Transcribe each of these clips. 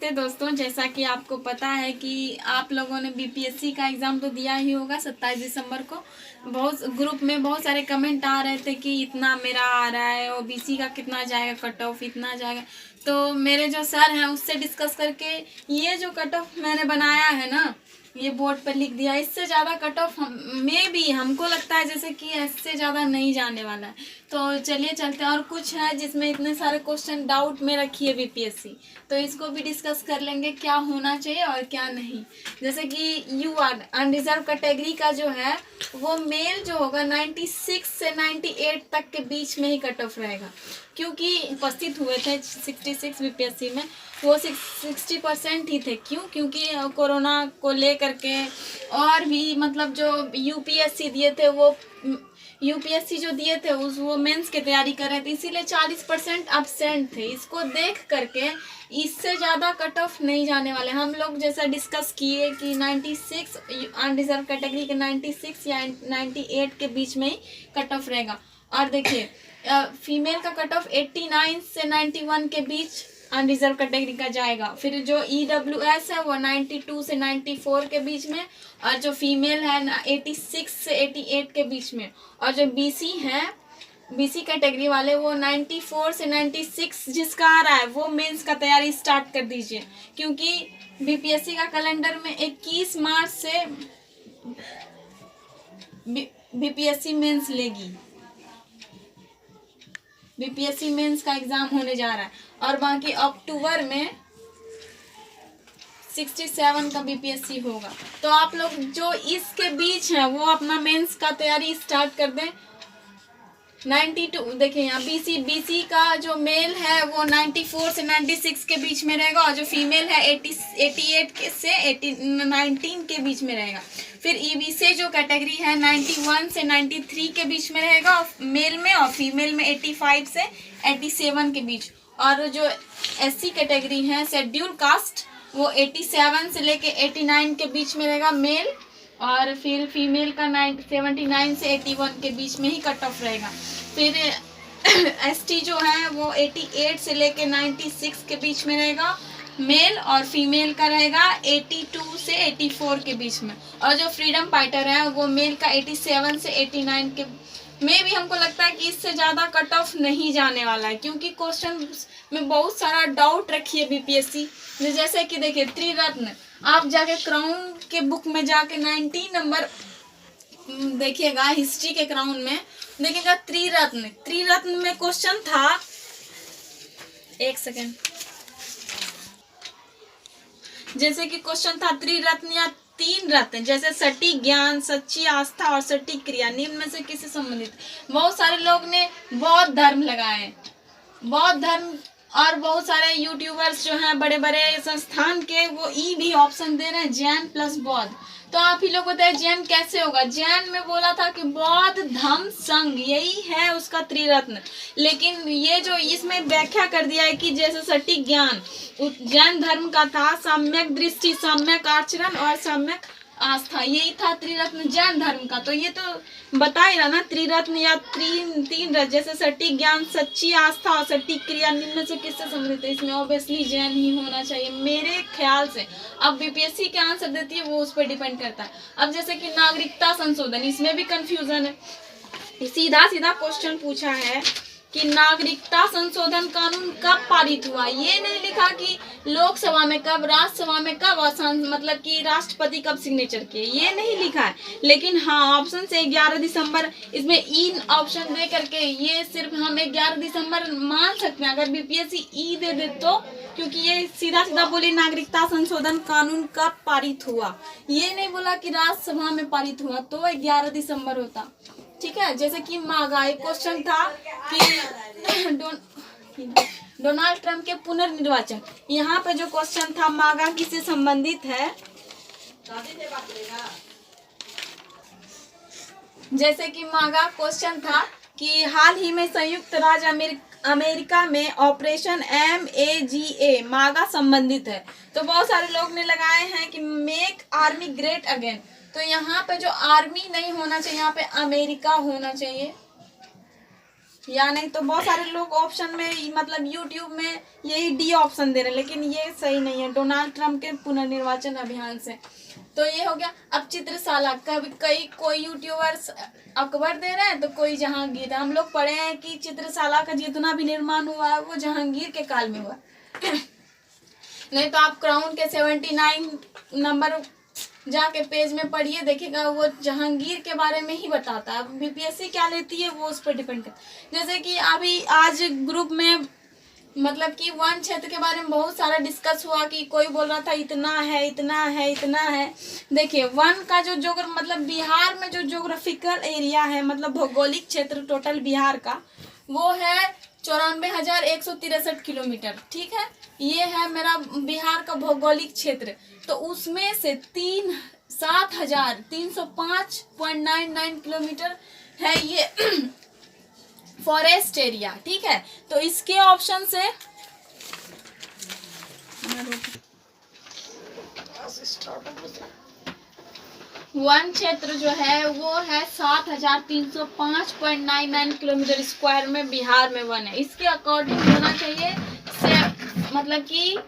नमस्ते दोस्तों, जैसा कि आपको पता है कि आप लोगों ने बीपीएससी का एग्ज़ाम तो दिया ही होगा 27 दिसंबर को। बहुत ग्रुप में बहुत सारे कमेंट आ रहे थे कि इतना मेरा आ रहा है, ओबीसी का कितना जाएगा कट ऑफ, इतना जाएगा। तो मेरे जो सर हैं उससे डिस्कस करके ये जो कट ऑफ मैंने बनाया है ना, ये बोर्ड पर लिख दिया। इससे ज़्यादा कट ऑफ में भी हमको लगता है जैसे कि इससे ज़्यादा नहीं जाने वाला है। तो चलिए चलते हैं। और कुछ है जिसमें इतने सारे क्वेश्चन डाउट में रखी है बीपीएससी, तो इसको भी डिस्कस कर लेंगे क्या होना चाहिए और क्या नहीं। जैसे कि यूआर अनरिजर्व कैटेगरी का जो है वो मेल जो होगा 96 से 98 तक के बीच में ही कट ऑफ रहेगा, क्योंकि उपस्थित हुए थे 66 बीपीएससी में, वो 60% ही थे। क्योंकि कोरोना को लेकर के और भी मतलब जो यूपीएससी दिए थे वो यूपीएससी जो दिए थे वो मेंस की तैयारी कर रहे थे, इसीलिए 40% एब्सेंट थे। इसको देख करके इससे ज़्यादा कट ऑफ नहीं जाने वाले। हम लोग जैसा डिस्कस किए कि 96 अनरिजर्व कैटेगरी के 96 या 98 के बीच में ही कट ऑफ रहेगा। और देखिए फीमेल का कट ऑफ 89 से 91 के बीच अनरिजर्व कैटेगरी का जाएगा। फिर जो ईडब्ल्यूएस है वो 92 से 94 के बीच में, और जो फीमेल है 86 से 88 के बीच में। और जो बीसी है, बीसी कैटेगरी वाले वो 94 से 96 जिसका आ रहा है वो मेंस का तैयारी स्टार्ट कर दीजिए, क्योंकि बीपीएससी का कैलेंडर में 21 मार्च से बीपीएससी मेंस लेगी। बीपीएससी मेंस का एग्जाम होने जा रहा है, और बाकी अक्टूबर में 67 का बीपीएससी होगा। तो आप लोग जो इसके बीच हैं वो अपना मेंस का तैयारी स्टार्ट कर दें। 92 देखिए यहाँ बीसी का जो मेल है वो 94 से 96 के बीच में रहेगा, और जो फीमेल है 88 से 19 के बीच में रहेगा। फिर ईबीसी जो कैटेगरी है 91 से 93 के बीच में रहेगा मेल में, और फीमेल में 85 से 87 के बीच। और जो एससी कैटेगरी है शेड्यूल कास्ट वो 87 से लेके 89 के बीच में रहेगा मेल, और फिर फीमेल का 79 से 81 के बीच में ही कट ऑफ रहेगा। फिर एसटी जो है वो 88 से लेके 96 के बीच में रहेगा मेल, और फीमेल का रहेगा 82 से 84 के बीच में। और जो फ्रीडम फाइटर है वो मेल का 87 से 89 के में भी हमको लगता है कि इससे ज़्यादा कट ऑफ नहीं जाने वाला है, क्योंकि क्वेश्चन में बहुत सारा डाउट रखी है बीपीएससी। जैसे कि देखिए त्रिरत्न, आप जाके क्राउन के बुक में जाके 90 नंबर देखिएगा, हिस्ट्री के क्राउन में देखिएगा त्रिरत्न में क्वेश्चन था, एक सेकेंड, जैसे कि क्वेश्चन था त्रिरत्न या 3 रत्न, जैसे सटीक ज्ञान, सच्ची आस्था और सटीक क्रिया निम्न में से किससे संबंधित। बहुत सारे लोग ने बौद्ध धर्म लगाए, बौद्ध धर्म, और बहुत सारे यूट्यूबर्स जो हैं बड़े बड़े संस्थान के वो ई भी ऑप्शन दे रहे हैं जैन प्लस बौद्ध। तो आप ही लोग बताइए जैन कैसे होगा। जैन में बोला था कि बौद्ध धम्म संघ यही है उसका त्रिरत्न, लेकिन ये जो इसमें व्याख्या कर दिया है कि जैसे सटीक ज्ञान जैन धर्म का था, सम्यक दृष्टि, सम्यक आचरण और सम्यक आस्था, यही था त्रिरत्न जैन धर्म का। तो ये तो बता ही रहा ना, त्रिरत्न या तीन रत्न, जैसे सटीक ज्ञान, सच्ची आस्था और सटीक क्रिया निम्न से किससे संबंधित है। इसमें ऑब्वियसली जैन ही होना चाहिए मेरे ख्याल से। अब बीपीएससी क्या आंसर देती है वो उस पर डिपेंड करता है। अब जैसे कि नागरिकता संशोधन, इसमें भी कंफ्यूजन है। सीधा सीधा क्वेश्चन पूछा है कि नागरिकता संशोधन कानून कब पारित हुआ। ये नहीं लिखा कि लोकसभा में कब, राज्यसभा में कब, और मतलब कि राष्ट्रपति कब सिग्नेचर किए, ये नहीं लिखा है। लेकिन हाँ ऑप्शन से 11 दिसंबर, इसमें इन ऑप्शन दे करके ये सिर्फ हम 11 दिसंबर मान सकते हैं अगर बीपीएससी ई दे दे तो, क्योंकि ये सीधा सीधा बोली नागरिकता संशोधन कानून कब पारित हुआ, ये नहीं बोला कि राज्यसभा में पारित हुआ, तो 11 दिसंबर होता। ठीक है, जैसे कि महंगाई क्वेश्चन था कि डोनाल्ड ट्रंप के पुनर्निर्वाचन, यहाँ पे जो क्वेश्चन था मागा किससे संबंधित है। जैसे कि मागा क्वेश्चन था कि हाल ही में संयुक्त राज्य अमेरिका में ऑपरेशन MAGA मागा संबंधित है। तो बहुत सारे लोग ने लगाए हैं कि मेक आर्मी ग्रेट अगेन, तो यहाँ पे जो आर्मी नहीं होना चाहिए, यहाँ पे अमेरिका होना चाहिए। या नहीं तो बहुत सारे लोग ऑप्शन में मतलब यूट्यूब में यही डी ऑप्शन दे रहे हैं, लेकिन ये सही नहीं है डोनाल्ड ट्रंप के पुनर्निर्वाचन अभियान से। तो ये हो गया। अब चित्रशाला, कभी कई कोई यूट्यूबर्स अकबर दे रहे हैं तो कोई जहांगीर। हम लोग पढ़े हैं कि चित्रशाला का जितना भी निर्माण हुआ है वो जहांगीर के काल में हुआ। नहीं तो आप क्राउन के 79 नंबर जाके पेज में पढ़िए, देखिएगा वो जहांगीर के बारे में ही बताता है। बीपीएससी क्या लेती है वो उस पर डिपेंड करता है। जैसे कि अभी आज ग्रुप में मतलब कि वन क्षेत्र के बारे में बहुत सारा डिस्कस हुआ कि कोई बोल रहा था इतना है इतना है इतना है। देखिए वन का जो मतलब बिहार में जो ज्योग्राफिकल एरिया है, मतलब भौगोलिक क्षेत्र टोटल बिहार का, वो है 94,163 किलोमीटर। ठीक है, ये है मेरा बिहार का भौगोलिक क्षेत्र। तो उसमें से 7,305.99 किलोमीटर है ये फॉरेस्ट एरिया। ठीक है, तो इसके ऑप्शन से वन क्षेत्र जो है वो है 7,305.99 किलोमीटर स्क्वायर में बिहार में वन है। इसके अकॉर्डिंग होना चाहिए मतलब कि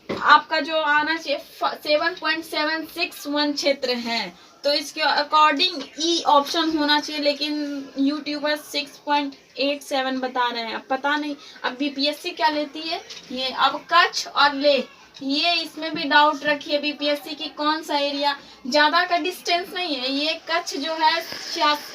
आपका जो आना चाहिए 7.76 वन क्षेत्र है, तो इसके अकॉर्डिंग ई ऑप्शन होना चाहिए, लेकिन यूट्यूबर 6.87 बता रहे हैं। अब पता नहीं अब बीपीएससी क्या लेती है ये। अब कच्छ और लेह, ये इसमें भी डाउट रखिए बीपीएससी की कौन सा एरिया। ज़्यादा का डिस्टेंस नहीं है, ये कच्छ जो है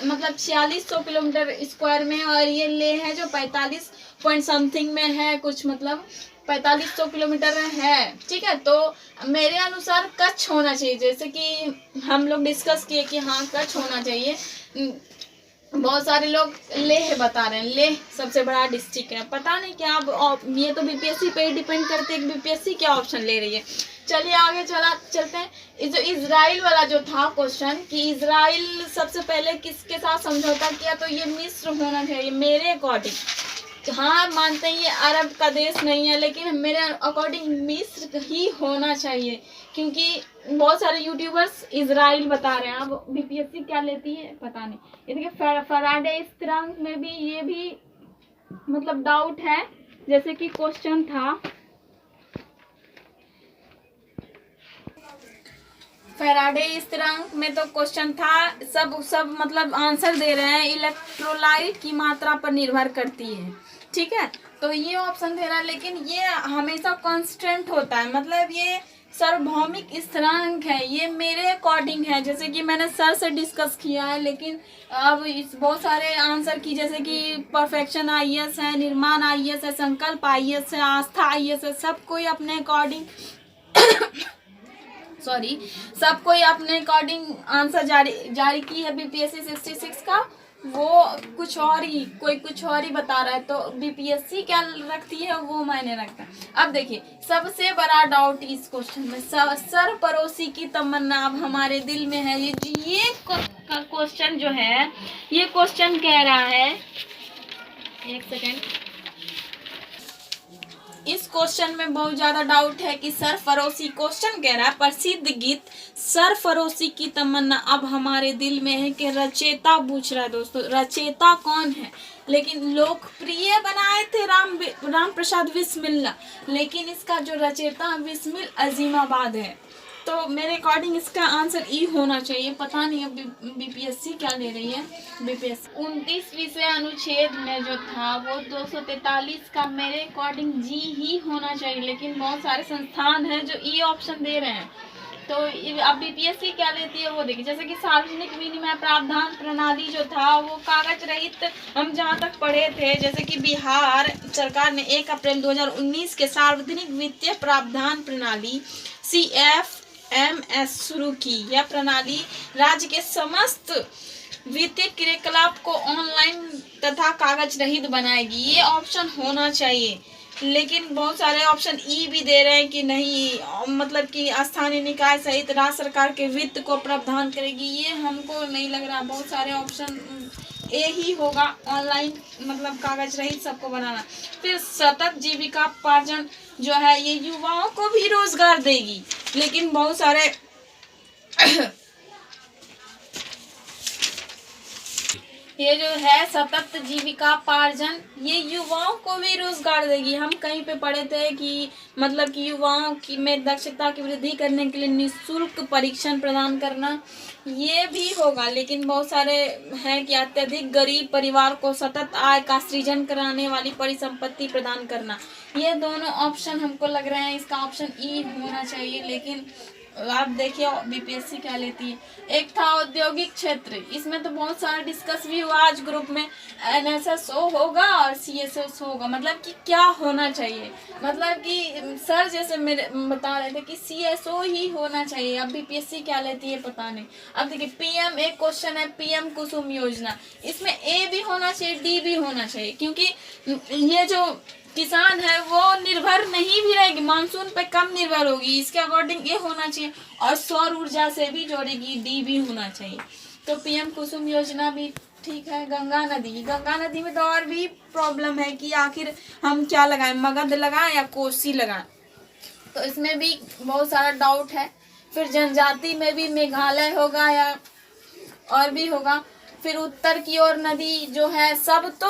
मतलब 4600 किलोमीटर स्क्वायर में है, और ये लेह है जो 45 पॉइंट समथिंग में है, कुछ मतलब 4500 किलोमीटर है। ठीक है, तो मेरे अनुसार कच्छ होना चाहिए, जैसे कि हम लोग डिस्कस किए कि हाँ कच्छ होना चाहिए। बहुत सारे लोग लेह बता रहे हैं, लेह सबसे बड़ा डिस्ट्रिक्ट है। पता नहीं क्या, अब ये तो बीपीएससी पे डिपेंड करते हैं कि बीपीएससी क्या ऑप्शन ले रही है। चलिए आगे चलते हैं। जो इजराइल वाला जो था क्वेश्चन कि इजराइल सबसे पहले किसके साथ समझौता किया, तो ये मिस्र होना चाहिए मेरे अकॉर्डिंग। हाँ मानते हैं ये अरब का देश नहीं है, लेकिन मेरे अकॉर्डिंग मिस्र ही होना चाहिए, क्योंकि बहुत सारे यूट्यूबर्स इजराइल बता रहे हैं। अब बीपीएससी क्या लेती है पता नहीं। ये देखिए फैराडे स्थिरांक में भी ये भी मतलब डाउट है। जैसे कि क्वेश्चन था फैराडे स्थिरांक में, तो क्वेश्चन था सब मतलब आंसर दे रहे हैं इलेक्ट्रोलाइट की मात्रा पर निर्भर करती है। ठीक है, तो ये ऑप्शन दे रहा है, लेकिन ये हमेशा कांस्टेंट होता है, मतलब ये सार्वभौमिक स्थिरांक है, ये मेरे अकॉर्डिंग है। जैसे कि मैंने सर से डिस्कस किया है, लेकिन अब इस बहुत सारे आंसर की, जैसे कि परफेक्शन आईएएस है, निर्माण आईएएस है, संकल्प आईएएस है, आस्था आईएएस है, सब कोई अपने अकॉर्डिंग सब कोई अपने अकॉर्डिंग आंसर जारी की है। बीपीएससी 66 का वो कुछ और ही, कोई कुछ और ही बता रहा है, तो बीपीएससी क्या रखती है वो मैंने रखता है। अब देखिए सबसे बड़ा डाउट इस क्वेश्चन में, सर पड़ोसी की तमन्ना अब हमारे दिल में है। ये क्वेश्चन जो है, ये क्वेश्चन कह रहा है, एक सेकेंड, इस क्वेश्चन में बहुत ज्यादा डाउट है कि सरफरोशी, क्वेश्चन कह रहा है प्रसिद्ध गीत सरफरोशी की तमन्ना अब हमारे दिल में है कि रचेता पूछ रहा है। दोस्तों रचेता कौन है, लेकिन लोकप्रिय बनाए थे राम प्रसाद बिस्मिल्ला, लेकिन इसका जो रचेता बिस्मिल अजीमाबाद है। तो मेरे अकॉर्डिंग इसका आंसर ई होना चाहिए। पता नहीं अब बीपीएससी क्या ले रही है। बीपीएससी 29वीं अनुच्छेद में जो था वो 243 का मेरे अकॉर्डिंग जी ही होना चाहिए, लेकिन बहुत सारे संस्थान हैं जो ई ऑप्शन दे रहे हैं। तो अब बीपीएससी क्या लेती है वो देखिए। जैसे कि सार्वजनिक विनिमय प्रावधान प्रणाली जो था वो कागज रहित, हम जहाँ तक पढ़े थे, जैसे कि बिहार सरकार ने 1 अप्रैल 2019 के सार्वजनिक वित्तीय प्रावधान प्रणाली CFMS शुरू की। यह प्रणाली राज्य के समस्त वित्तीय क्रियाकलाप को ऑनलाइन तथा कागज रहित बनाएगी। ये ऑप्शन होना चाहिए, लेकिन बहुत सारे ऑप्शन ई भी दे रहे हैं कि नहीं, मतलब कि स्थानीय निकाय सहित राज्य सरकार के वित्त को प्रावधान करेगी। ये हमको नहीं लग रहा। बहुत सारे ऑप्शन ए ही होगा, ऑनलाइन मतलब कागज रहित सबको बनाना। फिर सतत जीविकापार्जन जो है ये युवाओं को भी रोजगार देगी, लेकिन बहुत सारे ये जो है सतत जीविकापार्जन, ये युवाओं को भी रोजगार देगी। हम कहीं पे पढ़े थे कि मतलब कि युवाओं की में दक्षता की वृद्धि करने के लिए निःशुल्क परीक्षण प्रदान करना, ये भी होगा। लेकिन बहुत सारे हैं कि अत्यधिक गरीब परिवार को सतत आय का सृजन कराने वाली परिसंपत्ति प्रदान करना। ये दोनों ऑप्शन हमको लग रहे हैं इसका ऑप्शन ई होना चाहिए। लेकिन आप देखिए बीपीएससी क्या लेती है। एक था औद्योगिक क्षेत्र, इसमें तो बहुत सारा डिस्कस भी हुआ आज ग्रुप में। एनएसएसओ होगा और सीएसएसओ होगा, मतलब कि क्या होना चाहिए। मतलब कि सर जैसे मेरे बता रहे थे कि सीएसओ ही होना चाहिए। अब बीपीएससी क्या लेती है पता नहीं। अब देखिए पीएम, एक क्वेश्चन है पीएम कुसुम योजना, इसमें ए भी होना चाहिए, डी भी होना चाहिए, क्योंकि ये जो किसान है वो निर्भर नहीं भी रहेगी, मानसून पे कम निर्भर होगी, इसके अकॉर्डिंग ये होना चाहिए। और सौर ऊर्जा से भी जोड़ेगी, डी भी होना चाहिए। तो पीएम कुसुम योजना भी ठीक है। गंगा नदी में तो और भी प्रॉब्लम है कि आखिर हम क्या लगाएं, मगध लगाएं या कोसी लगाएं, तो इसमें भी बहुत सारा डाउट है। फिर जनजाति में भी मेघालय होगा या और भी होगा। फिर उत्तर की ओर नदी जो है सब तो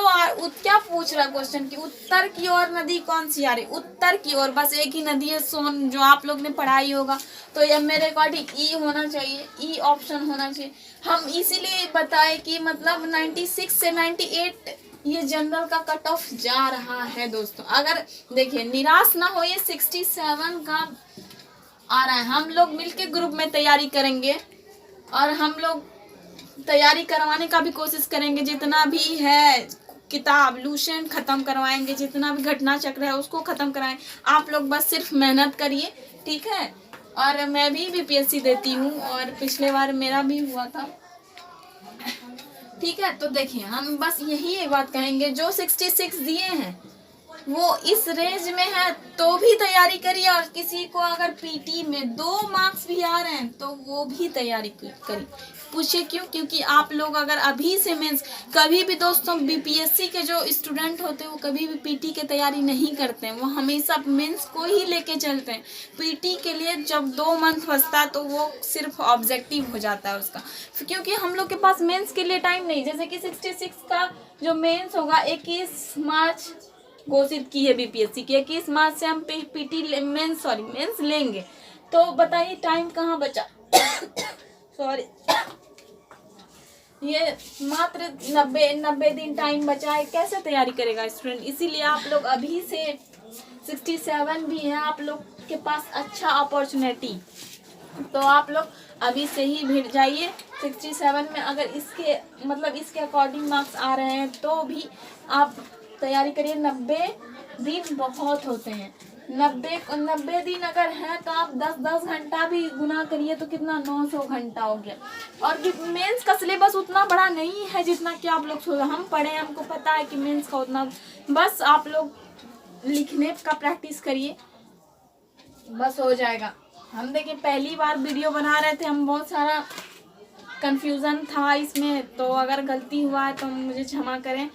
क्या पूछ रहा क्वेश्चन कि उत्तर की ओर नदी कौन सी आ रही, उत्तर की ओर बस एक ही नदी है सोन, जो आप लोग ने पढ़ाई होगा। तो ये मेरे अकॉर्डिंग ई होना चाहिए, ई ऑप्शन होना चाहिए। हम इसीलिए बताए कि मतलब 96 से 98 ये जनरल का कट ऑफ जा रहा है दोस्तों। अगर देखिए निराश ना हो, ये 67 का आ रहा है। हम लोग मिलके ग्रुप में तैयारी करेंगे और हम लोग तैयारी करवाने का भी कोशिश करेंगे। जितना भी है किताब लूसेंट खत्म करवाएंगे, जितना भी घटना चक्र है उसको खत्म कराएं। आप लोग बस सिर्फ मेहनत करिए, ठीक है। और मैं भी बीपीएससी देती हूँ और पिछले बार मेरा भी हुआ था, ठीक है। तो देखिए हम बस यही एक बात कहेंगे, जो 66 दिए हैं वो इस रेंज में है तो भी तैयारी करिए। और किसी को अगर पीटी में 2 मार्क्स भी आ रहे हैं तो वो भी तैयारी करिए। पूछिए क्यों? क्योंकि आप लोग अगर अभी से मेंस, कभी भी दोस्तों बीपीएससी के जो स्टूडेंट होते हैं वो कभी भी पीटी की तैयारी नहीं करते हैं, वो हमेशा मेंस को ही लेके चलते हैं। पीटी के लिए जब 2 मंथ बचता है तो वो सिर्फ ऑब्जेक्टिव हो जाता है उसका, क्योंकि हम लोग के पास मेंस के लिए टाइम नहीं। जैसे कि 66 का जो मेंस होगा 21 मार्च घोषित की है बीपीएससी की, 21 मार्च से हम पीटी मेंस लेंगे। तो बताइए टाइम कहाँ बचा सॉरी ये मात्र 90 दिन टाइम बचा है, कैसे तैयारी करेगा स्टूडेंट। इसीलिए आप लोग अभी से 67 भी है आप लोग के पास अच्छा अपॉर्चुनिटी, तो आप लोग अभी से ही भिड़ जाइए 67 में। अगर इसके मतलब इसके अकॉर्डिंग मार्क्स आ रहे हैं तो भी आप तैयारी करिए। 90 दिन बहुत होते हैं, 90 दिन अगर है तो आप 10 घंटा भी गुना करिए तो कितना 900 घंटा हो गया। और मेंस का सिलेबस उतना बड़ा नहीं है जितना कि आप लोग सोच, हम पढ़े हमको पता है कि मेंस का उतना, बस आप लोग लिखने का प्रैक्टिस करिए बस हो जाएगा। हम देखिए पहली बार वीडियो बना रहे थे, हम बहुत सारा कंफ्यूजन था इसमें, तो अगर गलती हुआ है तो मुझे क्षमा करें।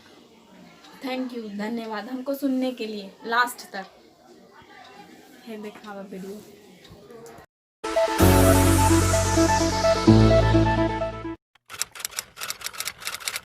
थैंक यू, धन्यवाद हमको सुनने के लिए लास्ट तक। है देखा वीडियो।